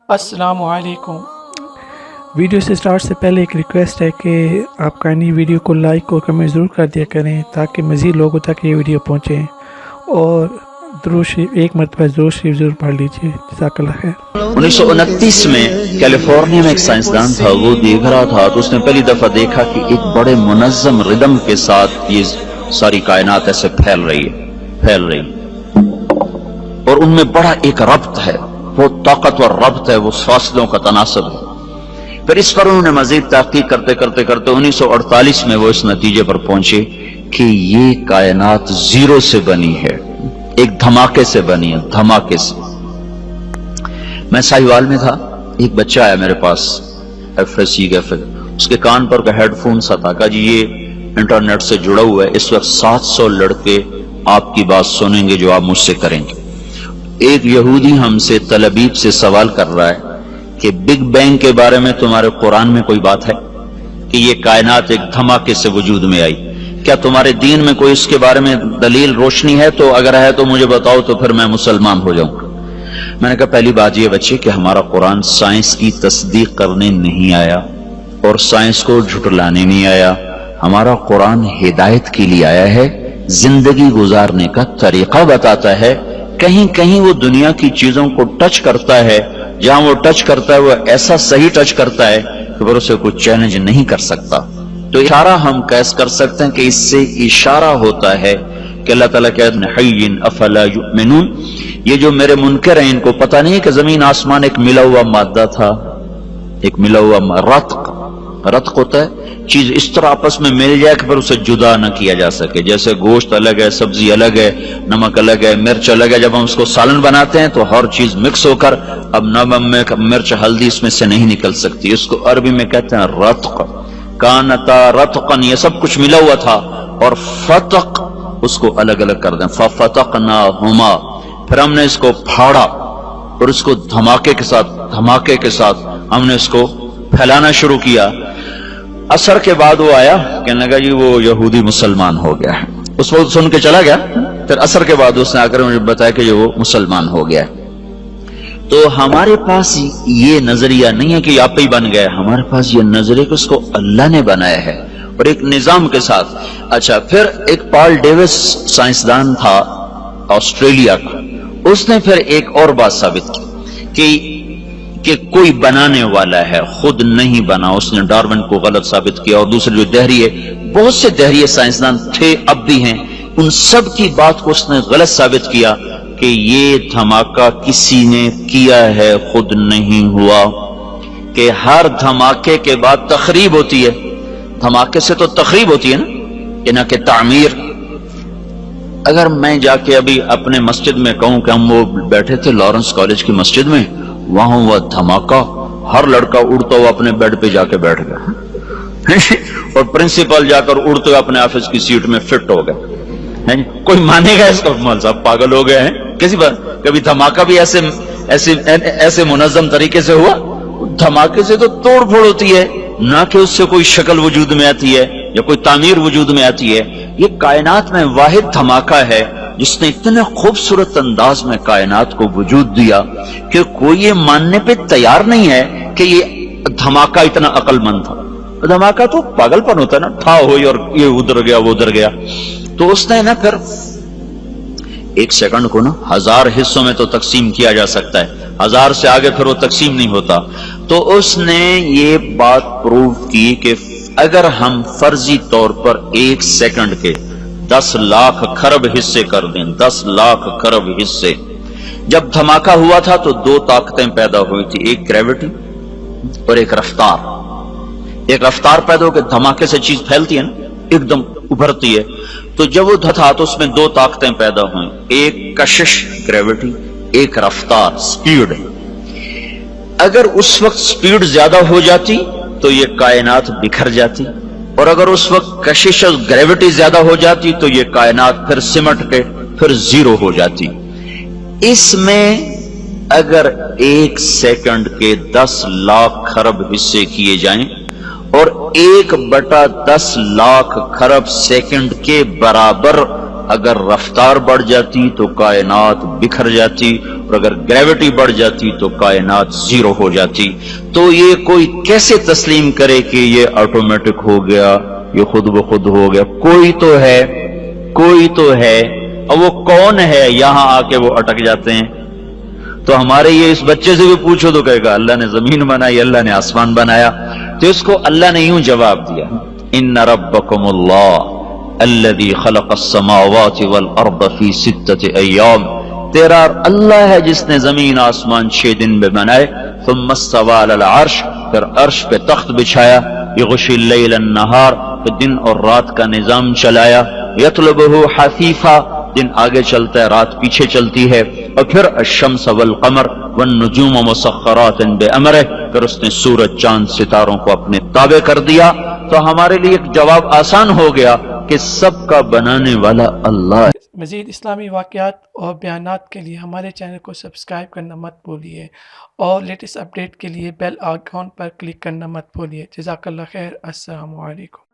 السلام علیکم۔ ویڈیو سے سٹارٹ سے پہلے ایک ریکویسٹ ہے کہ آپ کائنڈلی ویڈیو کو لائک اور کمنٹ ضرور کر دیا کریں تاکہ مزید لوگوں تک یہ ویڈیو پہنچے، اور درود شریف ایک مرتبہ درود شریف ضرور پڑھ لیجیے۔ جزاک اللہ خیر۔ 1929 میں کیلیفورنیا میں ایک سائنسدان تھا، وہ دیکھ رہا تھا تو اس نے پہلی دفعہ دیکھا کہ ایک بڑے منظم ردم کے ساتھ یہ ساری کائنات ایسے پھیل رہی اور ان میں بڑا ایک ربط ہے، وہ طاقتور ربط ہے، وہ فاصلوں کا تناسب ہے۔ پھر اس پر انہوں نے مزید تحقیق کرتے 1948 میں وہ اس نتیجے پر پہنچے کہ یہ کائنات زیرو سے بنی ہے، ایک دھماکے سے بنی ہے، دھماکے سے۔ میں ساہیوال میں تھا، ایک بچہ آیا میرے پاس FSC کا، اس کے کان پر ہیڈ فون سا تھا، کہا جی یہ انٹرنیٹ سے جڑا ہوا ہے، اس وقت 700 لڑکے آپ کی بات سنیں گے جو آپ مجھ سے کریں گے۔ ایک یہودی ہم سے تل ابیب سے سوال کر رہا ہے کہ بگ بینگ کے بارے میں تمہارے قرآن میں کوئی بات ہے کہ یہ کائنات ایک دھماکے سے وجود میں آئی؟ کیا تمہارے دین میں کوئی اس کے بارے میں دلیل روشنی ہے؟ تو اگر ہے تو مجھے بتاؤ، تو پھر میں مسلمان ہو جاؤں۔ میں نے کہا پہلی بات یہ بچے کہ ہمارا قرآن سائنس کی تصدیق کرنے نہیں آیا اور سائنس کو جھٹلانے نہیں آیا، ہمارا قرآن ہدایت کے لیے آیا ہے، زندگی گزارنے کا طریقہ بتاتا ہے۔ کہیں وہ دنیا کی چیزوں کو ٹچ کرتا ہے، جہاں وہ ٹچ کرتا ہے وہ ایسا صحیح ٹچ کرتا ہے کہ پھر اسے کوئی چیلنج نہیں کر سکتا۔ تو اشارہ ہم کیس کر سکتے ہیں کہ اس سے اشارہ ہوتا ہے کہ اللہ تعالیٰ کہتے ہیں حی افلا یؤمنون، یہ جو میرے منکر ہیں ان کو پتہ نہیں کہ زمین آسمان ایک ملا ہوا مادہ تھا، ایک ملا ہوا رتق ہوتا ہے، چیز اس طرح آپس میں مل جائے کہ پھر اسے جدا نہ کیا جا سکے۔ جیسے گوشت الگ ہے، سبزی الگ ہے، نمک الگ ہے، مرچ الگ ہے، جب ہم اس کو سالن بناتے ہیں تو ہر چیز مکس ہو کر اب نمک مرچ ہلدی اس میں سے نہیں نکل سکتی، اس کو عربی میں کہتے ہیں رتق۔ کانتا رتقن، یہ سب کچھ ملا ہوا تھا، اور فتق اس کو الگ الگ کر دیں، ففتقناہما، پھر ہم نے اس کو پھاڑا اور اس کو دھماکے کے ساتھ ہم نے اس کو پھیلانا شروع کیا۔ اثر کے بعد وہ آیا، کہنے لگا جی وہ یہودی مسلمان ہو گیا ہے، اس وقت سن کے چلا گیا، پھر اثر کے بعد اس نے آ کر مجھے بتایا کہ وہ مسلمان ہو گیا ہے۔ تو ہمارے پاس یہ نظریہ نہیں ہے کہ یہ آپ ہی بن گئے، ہمارے پاس یہ نظریہ کہ اس کو اللہ نے بنایا ہے اور ایک نظام کے ساتھ۔ اچھا، پھر ایک پال ڈیوس سائنسدان تھا آسٹریلیا کا، اس نے پھر ایک اور بات ثابت کی کہ کوئی بنانے والا ہے، خود نہیں بنا، اس نے ڈارون کو غلط ثابت کیا، اور دوسرے جو دہریے، بہت سے دہریے سائنسدان تھے اب بھی ہیں، ان سب کی بات کو اس نے غلط ثابت کیا کہ یہ دھماکہ کسی نے کیا ہے، خود نہیں ہوا، کہ ہر دھماکے کے بعد تخریب ہوتی ہے، دھماکے سے تو تخریب ہوتی ہے نا، کہ نہ کہ تعمیر۔ اگر میں جا کے ابھی اپنے مسجد میں کہوں کہ ہم وہ بیٹھے تھے لارنس کالج کی مسجد میں، وہاں ہوا دھماکہ، ہر لڑکا اڑتا ہوا اپنے بیڈ پہ جا کے بیٹھ گیا اور پرنسپل جا کر اڑتے ہوئے اپنے آفس کی سیٹ میں فٹ ہو گئے۔ کوئی مانے گا اس کو؟ مول صاحب پاگل ہو گئے ہیں کسی بار؟ کبھی دھماکہ بھی ایسے منظم طریقے سے ہوا؟ دھماکے سے تو توڑ پھوڑ ہوتی ہے، نہ کہ اس سے کوئی شکل وجود میں آتی ہے یا کوئی تعمیر وجود میں آتی ہے۔ یہ کائنات میں واحد دھماکہ ہے جس نے اتنے خوبصورت انداز میں کائنات کو وجود دیا کہ کوئی یہ ماننے پہ تیار نہیں ہے کہ یہ دھماکہ اتنا عقل مند تھا۔ دھماکہ تو پاگل پن ہوتا ہے نا، ٹھا ہوئی اور یہ ادھر گیا وہ ادھر گیا۔ تو اس نے نا پھر ایک سیکنڈ کو نا 1000 حصوں میں تو تقسیم کیا جا سکتا ہے، 1000 سے آگے پھر وہ تقسیم نہیں ہوتا۔ تو اس نے یہ بات پروو کی کہ اگر ہم فرضی طور پر 1 سیکنڈ کے 10 لاکھ خرب حصے کر دیں، 10 لاکھ خرب حصے، جب دھماکہ ہوا تھا تو 2 طاقتیں پیدا ہوئی تھی، ایک گریوٹی اور ایک رفتار۔ ایک رفتار پیدا ہو کے دھماکے سے چیز پھیلتی ہے نا، ایک دم ابھرتی ہے، تو جب وہ تھا تو اس میں 2 طاقتیں پیدا ہوئیں، ایک کشش گریوٹی، ایک رفتار سپیڈ۔ اگر اس وقت سپیڈ زیادہ ہو جاتی تو یہ کائنات بکھر جاتی، اور اگر اس وقت کشش اور گریوٹی زیادہ ہو جاتی تو یہ کائنات پھر سمٹ کے پھر زیرو ہو جاتی۔ اس میں اگر 1 سیکنڈ کے 10 لاکھ خرب حصے کیے جائیں اور 1/10 لاکھ خرب سیکنڈ کے برابر اگر رفتار بڑھ جاتی تو کائنات بکھر جاتی، اور اگر گریوٹی بڑھ جاتی تو کائنات زیرو ہو جاتی. تو یہ کوئی کیسے تسلیم کرے کہ یہ آٹومیٹک ہو گیا، یہ خود بخود ہو گیا؟ کوئی تو ہے، کوئی تو ہے. اور وہ کون ہے؟ یہاں آ کے وہ اٹک جاتے ہیں. تو ہمارے یہ اس بچے سے بھی پوچھو تو کہے گا اللہ نے زمین بنائی، اللہ نے آسمان بنایا. تو اس کو اللہ نے یوں جواب دیا، ان ربکم اللہ الذی خلق السماوات والارض فی 6 ایام. تیرا اللہ ہے جس نے زمین آسمان 6 دن میں بنائے. ثم استوى علی العرش، پھر عرش پہ تخت بچھایا. یغشی اللیل النہار، پھر دن اور رات کا نظام چلایا. یطلبہ حثیفا، دن آگے چلتا ہے رات پیچھے چلتی ہے. اور پھر الشمس والقمر والنجوم مسخرات بامرہ، پھر اس نے سورج چاند ستاروں کو اپنے تابع کر دیا. تو ہمارے لیے ایک جواب آسان ہو گیا کہ سب کا بنانے والا اللہ ہے. مزید اسلامی واقعات اور بیانات کے لیے ہمارے چینل کو سبسکرائب کرنا مت بھولیے اور لیٹسٹ اپڈیٹ کے لیے بیل آئیکن پر کلک کرنا مت بھولیے. جزاک اللہ خیر. السلام علیکم.